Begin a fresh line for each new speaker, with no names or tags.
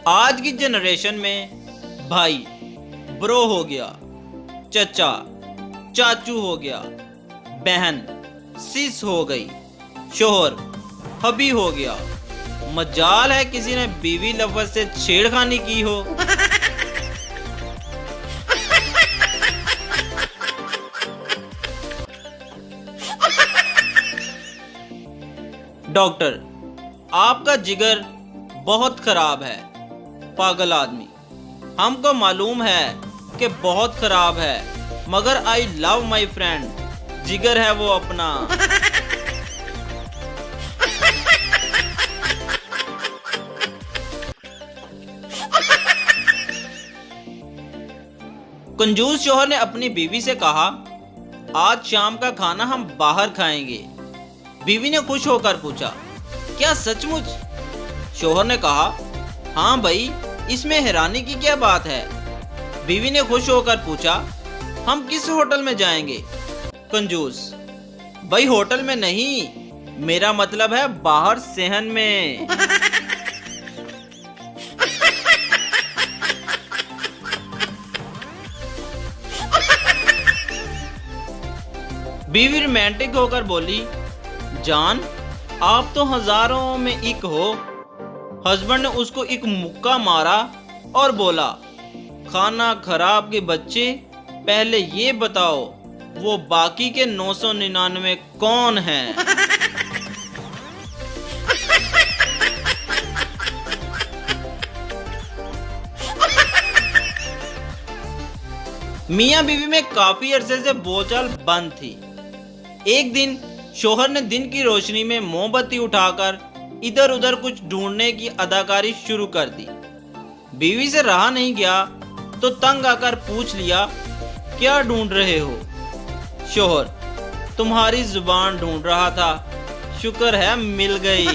आज की जनरेशन में भाई ब्रो हो गया, चचा चाचू हो गया, बहन सिस हो गई, शोहर हबी हो गया। मजाल है किसी ने बीवी लफ्ज से छेड़खानी की हो। डॉक्टर, आपका जिगर बहुत खराब है। पागल आदमी, हमको मालूम है कि बहुत खराब है, मगर आई लव माई फ्रेंड, जिगर है वो अपना। कंजूस शोहर ने अपनी बीवी से कहा, आज शाम का खाना हम बाहर खाएंगे। बीवी ने खुश होकर पूछा, क्या सचमुच? शोहर ने कहा, हाँ भाई, इसमें हैरानी की क्या बात है? बीवी ने खुश होकर पूछा, हम किस होटल में जाएंगे? कंजूस, भाई होटल में नहीं, मेरा मतलब है बाहर सेहन में। बीवी रोमांटिक होकर बोली, जान आप तो हजारों में एक हो। हस्बैंड ने उसको एक मुक्का मारा और बोला, खाना खराब के बच्चे, पहले ये बताओ वो बाकी के 999 कौन हैं? मियां बीवी में काफी अरसे से बोलचाल बंद थी। एक दिन शोहर ने दिन की रोशनी में मोमबत्ती उठाकर इधर उधर कुछ ढूंढने की अदाकारी शुरू कर दी। बीवी से रहा नहीं गया तो तंग आकर पूछ लिया, क्या ढूंढ रहे हो? शोहर, तुम्हारी जुबान ढूंढ रहा था, शुक्र है मिल गई।